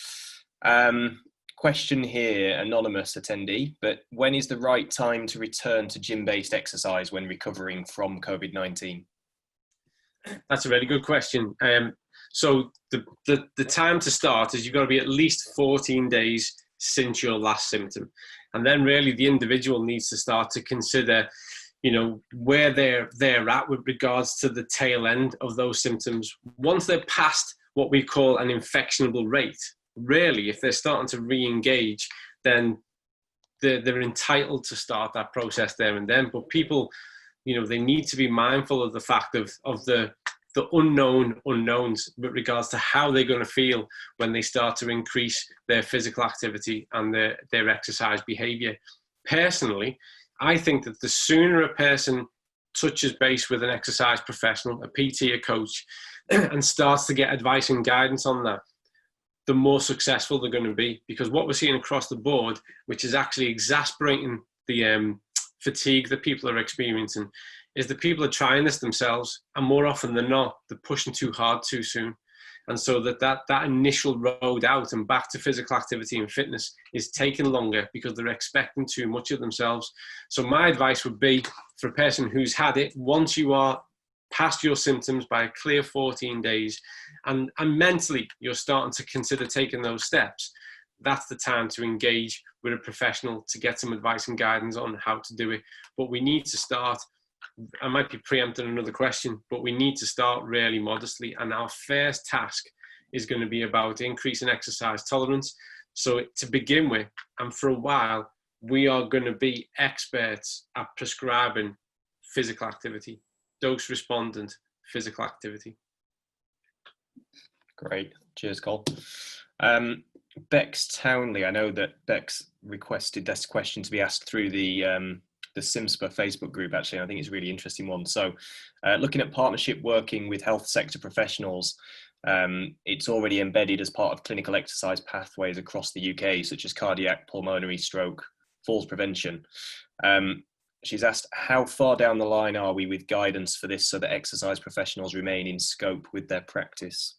A: question here, anonymous attendee, but when is the right time to return to gym-based exercise when recovering from COVID-19?
I: That's a really good question. So the time to start is you've got to be at least 14 days since your last symptom. And then really the individual needs to start to consider, you know, where they're at with regards to the tail end of those symptoms. Once they're past what we call an infectionable rate, really, if they're starting to re-engage, then they're entitled to start that process there and then. But people, you know, they need to be mindful of the fact of the unknown unknowns with regards to how they're going to feel when they start to increase their physical activity and their exercise behavior. Personally, I think that the sooner a person touches base with an exercise professional, a PT, a coach, and starts to get advice and guidance on that, the more successful they're going to be. Because what we're seeing across the board, which is actually exasperating the fatigue that people are experiencing, is that people are trying this themselves, and more often than not, they're pushing too hard too soon. And so that initial road out and back to physical activity and fitness is taking longer because they're expecting too much of themselves. So my advice would be, for a person who's had it, once you are past your symptoms by a clear 14 days, and mentally you're starting to consider taking those steps, that's the time to engage with a professional to get some advice and guidance on how to do it. But we need to start, I might be preempting another question, but we need to start really modestly. And our first task is going to be about increasing exercise tolerance. So to begin with, and for a while, we are going to be experts at prescribing physical activity, dose respondent physical activity.
A: Great. Cheers, Cole. Bex Townley, I know that Bex requested this question to be asked through the SIMSPA Facebook group, actually. I think it's a really interesting one. So looking at partnership working with health sector professionals, it's already embedded as part of clinical exercise pathways across the UK, such as cardiac, pulmonary, stroke, falls prevention. She's asked, how far down the line are we with guidance for this so that exercise professionals remain in scope with their practice?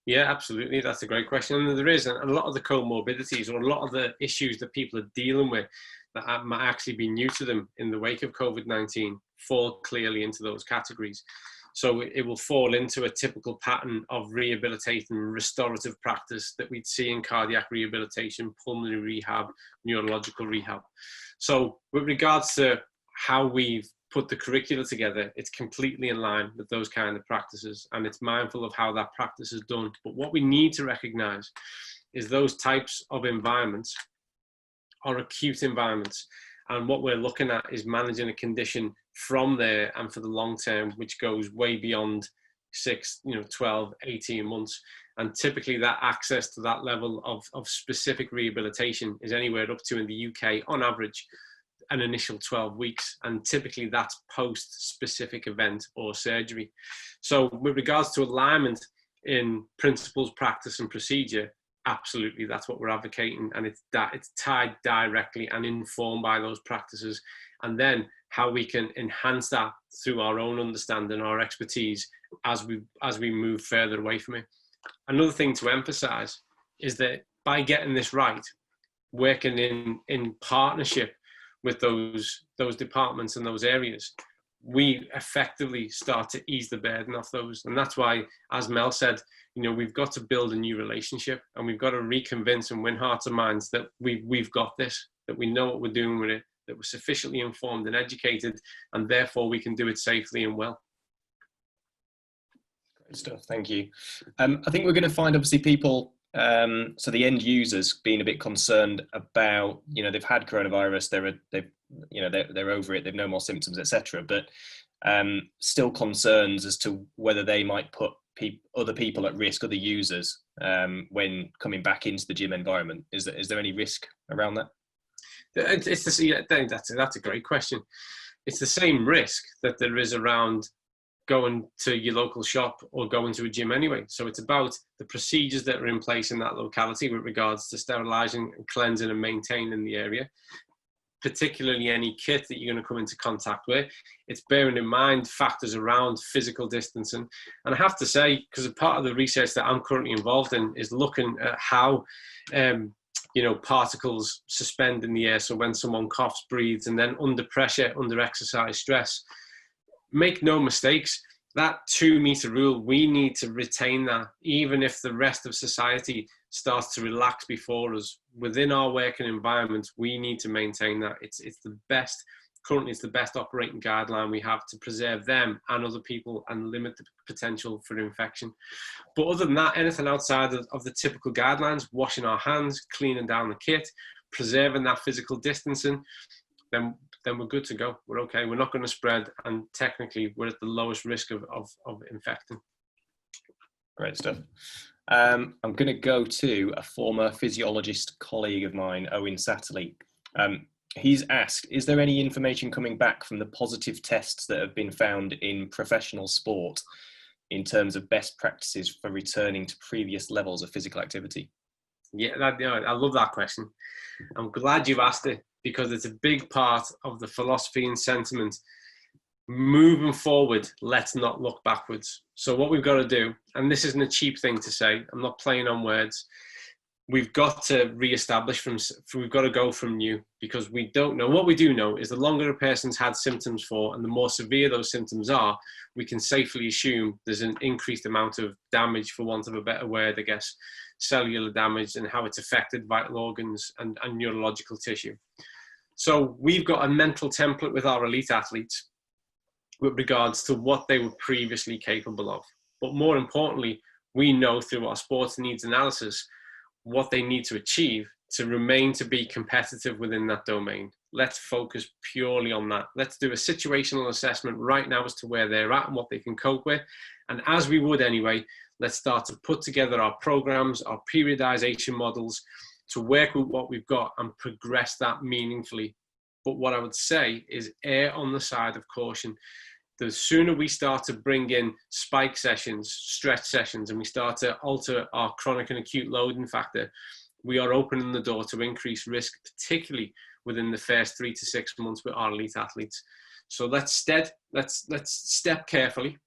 I: Yeah, absolutely. That's a great question. And there is, and a lot of the comorbidities or a lot of the issues that people are dealing with that might actually be new to them in the wake of COVID-19 fall clearly into those categories. So it will fall into a typical pattern of rehabilitating restorative practice that we'd see in cardiac rehabilitation, pulmonary rehab, neurological rehab. So with regards to how we've put the curricula together, it's completely in line with those kind of practices, and it's mindful of how that practice is done. But what we need to recognize is those types of environments are acute environments, and what we're looking at is managing a condition from there and for the long term, which goes way beyond 6, 12, 18 months. And typically that access to that level of specific rehabilitation is anywhere up to, in the UK on average, an initial 12 weeks, and typically that's post-specific event or surgery. So with regards to alignment in principles, practice and procedure, absolutely, that's what we're advocating, and it's tied directly and informed by those practices, and then how we can enhance that through our own understanding, our expertise, as we move further away from it. Another thing to emphasize is that by getting this right, working in partnership with those departments and those areas, we effectively start to ease the burden off those. And that's why, as Mel said, we've got to build a new relationship, and we've got to reconvince and win hearts and minds that we've got this, that we know what we're doing with it, that we're sufficiently informed and educated, and therefore we can do it safely and well.
A: Great stuff, thank you. I think we're going to find, obviously, people, so the end users being a bit concerned about, they've had coronavirus, they're over it, they've no more symptoms, etc. But still concerns as to whether they might put other people at risk, other users, when coming back into the gym environment. Is there any risk around that? That's a great question. It's the same risk that there is around going to your local shop or going to a gym anyway. So it's about the procedures that are in place in that locality with regards to sterilising and cleansing and maintaining the area, particularly any kit that you're going to come into contact with. It's bearing in mind factors around physical distancing. And I have to say, because a part of the research that I'm currently involved in is looking at how particles suspend in the air. So when someone coughs, breathes, and then under pressure, under exercise stress, make no mistakes, that 2 meter rule, we need to retain that, even if the rest of society starts to relax before us. Within our working environment, we need to maintain that. It's the best, currently it's the best operating guideline we have to preserve them and other people and limit the potential for infection. But other than that, anything outside of the typical guidelines, washing our hands, cleaning down the kit, preserving that physical distancing, then we're good to go. We're okay. We're not going to spread, and technically we're at the lowest risk of infecting. Great stuff. I'm going to go to a former physiologist colleague of mine, Owen Satterley. He's asked, is there any information coming back from the positive tests that have been found in professional sport in terms of best practices for returning to previous levels of physical activity?
I: Yeah, I love that question. I'm glad you've asked it, because it's a big part of the philosophy and sentiment. Moving forward, let's not look backwards. So what we've got to do, and this isn't a cheap thing to say, I'm not playing on words, we've got to re-establish we've got to go from new, because we don't know. What we do know is the longer a person's had symptoms for, and the more severe those symptoms are, we can safely assume there's an increased amount of damage, for want of a better word, I guess, cellular damage, and how it's affected vital organs and neurological tissue. So we've got a mental template with our elite athletes with regards to what they were previously capable of. But more importantly, we know through our sports needs analysis what they need to achieve to remain to be competitive within that domain. Let's focus purely on that. Let's do a situational assessment right now as to where they're at and what they can cope with. And as we would anyway, let's start to put together our programs, our periodization models, to work with what we've got and progress that meaningfully. But what I would say is err on the side of caution. The sooner we start to bring in spike sessions, stretch sessions, and we start to alter our chronic and acute loading factor, we are opening the door to increased risk, particularly within the first 3 to 6 months with our elite athletes. So let's step carefully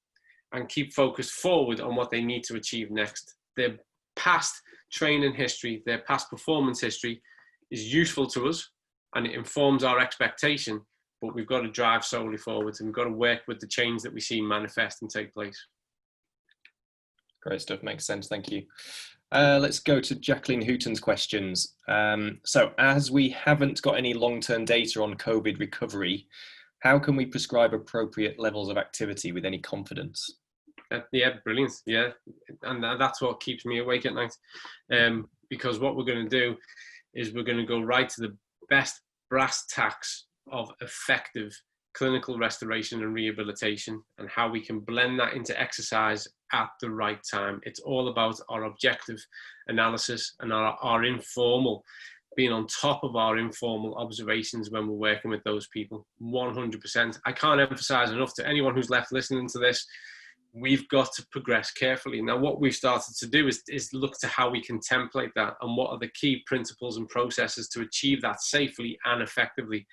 I: and keep focused forward on what they need to achieve next. Their past training history, their past performance history is useful to us, and it informs our expectation, but we've got to drive solely forwards, and we've got to work with the change that we see manifest and take place.
A: Great stuff, makes sense, thank you. Let's go to Jacqueline Hooton's questions. So as we haven't got any long-term data on COVID recovery, how can we prescribe appropriate levels of activity with any confidence?
I: Yeah, brilliant. Yeah, and that's what keeps me awake at night. Because what we're going to do is we're going to go right to the best brass tacks of effective clinical restoration and rehabilitation, and how we can blend that into exercise at the right time. It's all about our objective analysis and our informal, being on top of our informal observations when we're working with those people. 100%. I can't emphasize enough to anyone who's left listening to this, we've got to progress carefully. Now, what we've started to do is look to how we can template that and what are the key principles and processes to achieve that safely and effectively.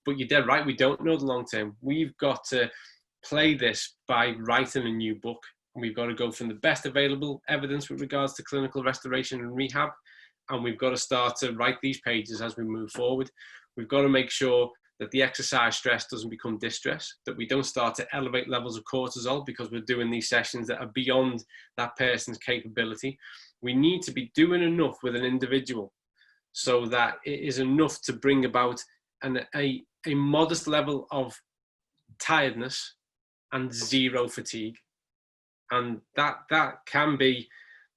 I: But you're dead right, we don't know the long term. We've got to play this by writing a new book. We've got to go from the best available evidence with regards to clinical restoration and rehab, and we've got to start to write these pages as we move forward. We've got to make sure that the exercise stress doesn't become distress, that we don't start to elevate levels of cortisol because we're doing these sessions that are beyond that person's capability. We need to be doing enough with an individual so that it is enough to bring about a modest level of tiredness and zero fatigue. And that can be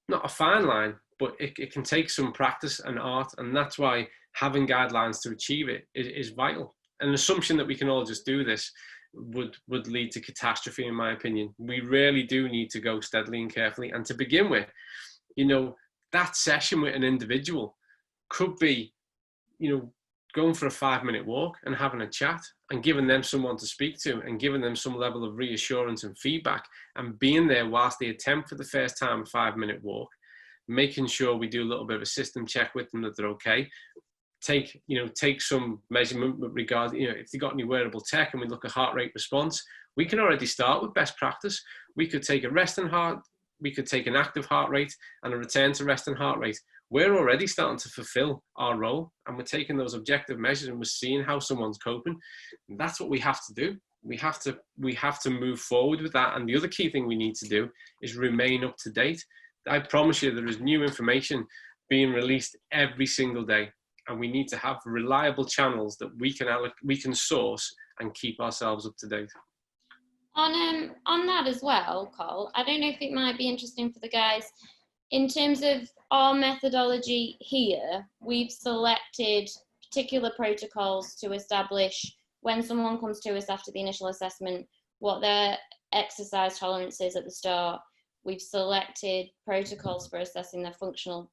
I: not a fine line, but it can take some practice and art. And that's why having guidelines to achieve it is vital. An assumption that we can all just do this would lead to catastrophe, in my opinion. We really do need to go steadily and carefully. And to begin with, you know, that session with an individual could be, you know, going for a 5-minute walk and having a chat and giving them someone to speak to and giving them some level of reassurance and feedback, and being there whilst they attempt for the first time a 5-minute walk, making sure we do a little bit of a system check with them that they're okay. Take some measurement with regards, you know, if they've got any wearable tech, and we look at heart rate response, we can already start with best practice. We could take an active heart rate and a return to resting heart rate. We're already starting to fulfill our role, and we're taking those objective measures and we're seeing how someone's coping. And that's what we have to do. We have to move forward with that. And the other key thing we need to do is remain up to date. I promise you there is new information being released every single day, and we need to have reliable channels that we can source and keep ourselves up to date.
C: On that as well, Col, I don't know if it might be interesting for the guys. In terms of our methodology here, we've selected particular protocols to establish when someone comes to us after the initial assessment, what their exercise tolerance is at the start. We've selected protocols for assessing their functional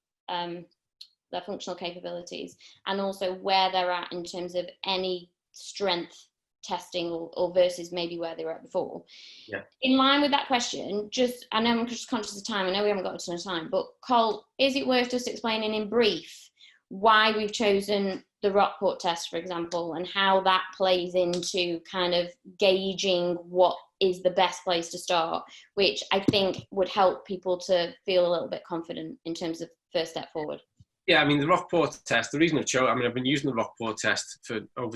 C: capabilities, and also where they're at in terms of any strength testing or versus maybe where they were at before.
I: Yeah.
C: In line with that question, I know I'm just conscious of time, I know we haven't got a ton of time, but Col, is it worth just explaining in brief why we've chosen the Rockport test, for example, and how that plays into kind of gauging what is the best place to start, which I think would help people to feel a little bit confident in terms of first step forward?
I: Yeah, I mean, the Rockport test, the reason I've been using the Rockport test for over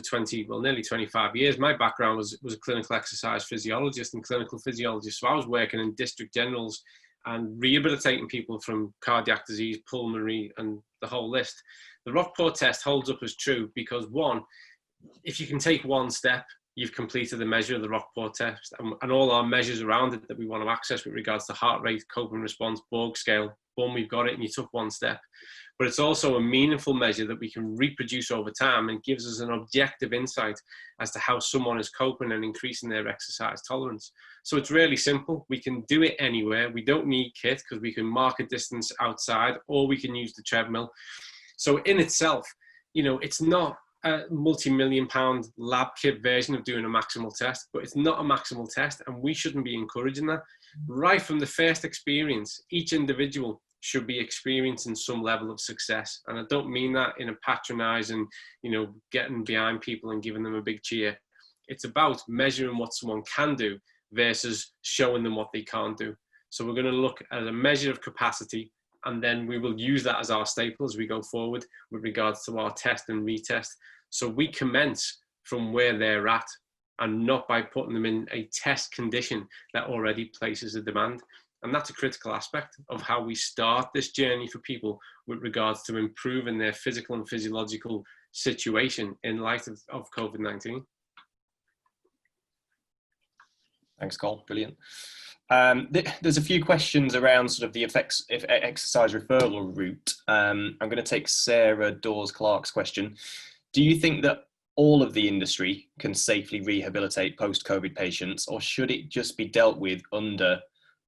I: nearly 25 years. My background was a clinical exercise physiologist and clinical physiologist. So I was working in district generals and rehabilitating people from cardiac disease, pulmonary, and the whole list. The Rockport test holds up as true because, one, if you can take one step, you've completed the measure of the Rockport test, and all our measures around it that we want to access with regards to heart rate, coping response, Borg scale, boom, we've got it, and you took one step. But it's also a meaningful measure that we can reproduce over time and gives us an objective insight as to how someone is coping and increasing their exercise tolerance. So it's really simple. We can do it anywhere. We don't need kit because we can mark a distance outside, or we can use the treadmill. So in itself, you know, it's not a multi-million-pound lab kit version of doing a maximal test, but it's not a maximal test, and we shouldn't be encouraging that. Right from the first experience, each individual should be experiencing some level of success. And I don't mean that in a patronizing, you know, getting behind people and giving them a big cheer. It's about measuring what someone can do versus showing them what they can't do. So we're going to look at a measure of capacity, and then we will use that as our staple as we go forward with regards to our test and retest. So we commence from where they're at, and not by putting them in a test condition that already places a demand. And that's a critical aspect of how we start this journey for people with regards to improving their physical and physiological situation in light of COVID-19.
A: Thanks, Col. Brilliant. There's a few questions around sort of the exercise referral route. I'm going to take Sarah Dawes-Clark's question. Do you think that all of the industry can safely rehabilitate post-COVID patients, or should it just be dealt with under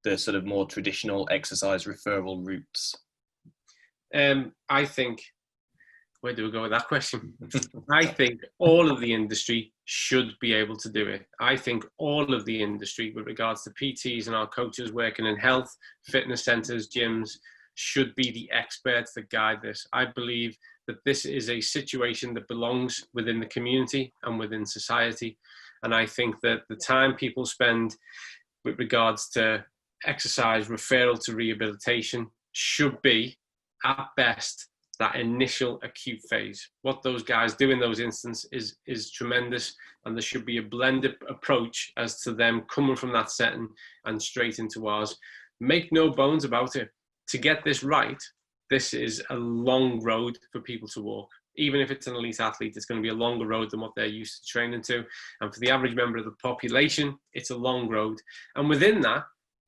A: the sort of more traditional exercise referral routes?
I: I think, where do we go with that question? I think all of the industry should be able to do it. I think all of the industry, with regards to PTs and our coaches working in health, fitness centres, gyms, should be the experts that guide this. I believe that this is a situation that belongs within the community and within society. And I think that the time people spend with regards to exercise referral to rehabilitation should be, at best, that initial acute phase. What those guys do in those instances is tremendous, and there should be a blended approach as to them coming from that setting and straight into ours. Make no bones about it. To get this right, this is a long road for people to walk. Even if it's an elite athlete, it's going to be a longer road than what they're used to training to. And for the average member of the population, it's a long road. And within that,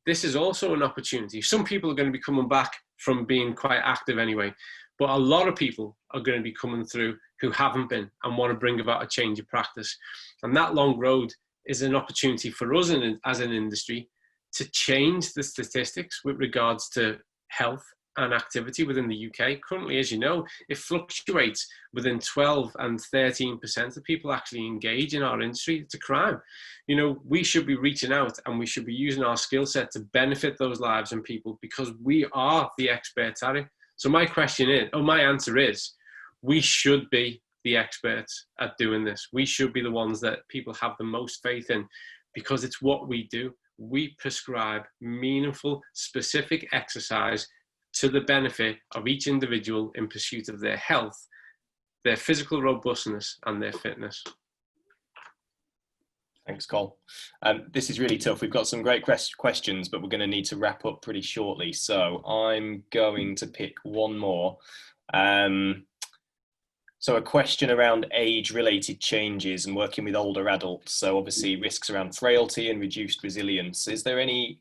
I: this is also an opportunity. Some people are going to be coming back from being quite active anyway, but a lot of people are going to be coming through who haven't been and want to bring about a change of practice. And that long road is an opportunity for us as an industry to change the statistics with regards to health and activity within the UK. Currently, as you know, it fluctuates within 12 and 13% of people actually engage in our industry. It's a crime. You know, we should be reaching out and we should be using our skill set to benefit those lives and people, because we are the experts at it. So my answer is, we should be the experts at doing this. We should be the ones that people have the most faith in, because it's what we do. We prescribe meaningful, specific exercise to the benefit of each individual in pursuit of their health, their physical robustness, and their fitness.
A: Thanks, Cole. This is really tough. We've got some great questions, but we're going to need to wrap up pretty shortly. So I'm going to pick one more. So a question around age-related changes and working with older adults. So obviously risks around frailty and reduced resilience. Is there any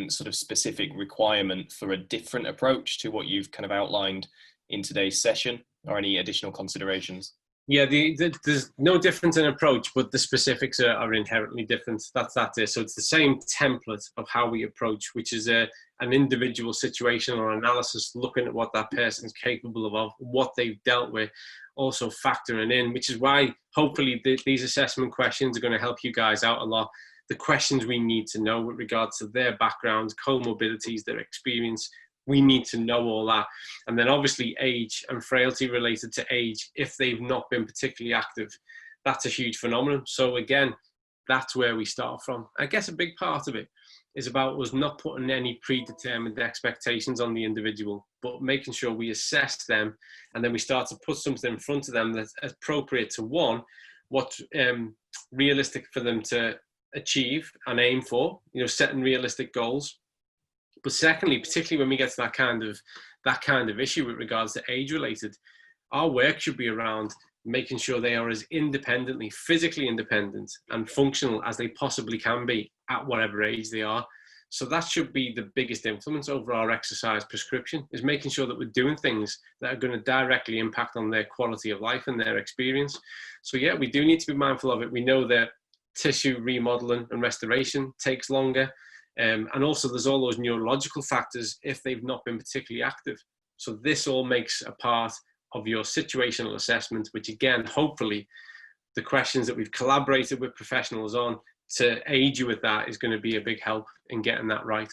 A: sort of specific requirement for a different approach to what you've kind of outlined in today's session, or any additional considerations?
I: Yeah, there's no difference in approach, but the specifics are inherently different. That's it. So it's the same template of how we approach, which is an individual situation or analysis, looking at what that person's capable of, what they've dealt with, also factoring in, which is why hopefully these assessment questions are going to help you guys out a lot. The questions we need to know with regards to their backgrounds, comorbidities, their experience, we need to know all that. And then obviously age and frailty related to age, if they've not been particularly active, that's a huge phenomenon. So again, that's where we start from. I guess a big part of it is about us not putting any predetermined expectations on the individual, but making sure we assess them, and then we start to put something in front of them that's appropriate to, one, what's realistic for them to achieve and aim for, you know, setting realistic goals. But secondly, particularly when we get to that kind of issue with regards to age related, our work should be around making sure they are as independently, physically independent and functional as they possibly can be at whatever age they are. So that should be the biggest influence over our exercise prescription, is making sure that we're doing things that are going to directly impact on their quality of life and their experience. So yeah, we do need to be mindful of it. We know that tissue remodeling and restoration takes longer. And also there's all those neurological factors if they've not been particularly active. So this all makes a part of your situational assessment, which again, hopefully the questions that we've collaborated with professionals on to aid you with that is going to be a big help in getting that right.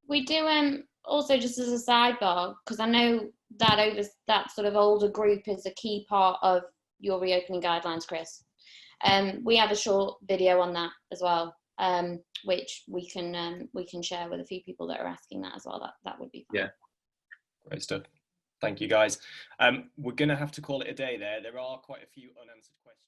C: We do also, just as a sidebar, because I know that that sort of older group is a key part of your reopening guidelines, Chris. We have a short video on that as well, which we can share with a few people that are asking that as well. That would be fun.
A: Yeah, great stuff. Thank you, guys. We're going to have to call it a day there. There are quite a few unanswered questions.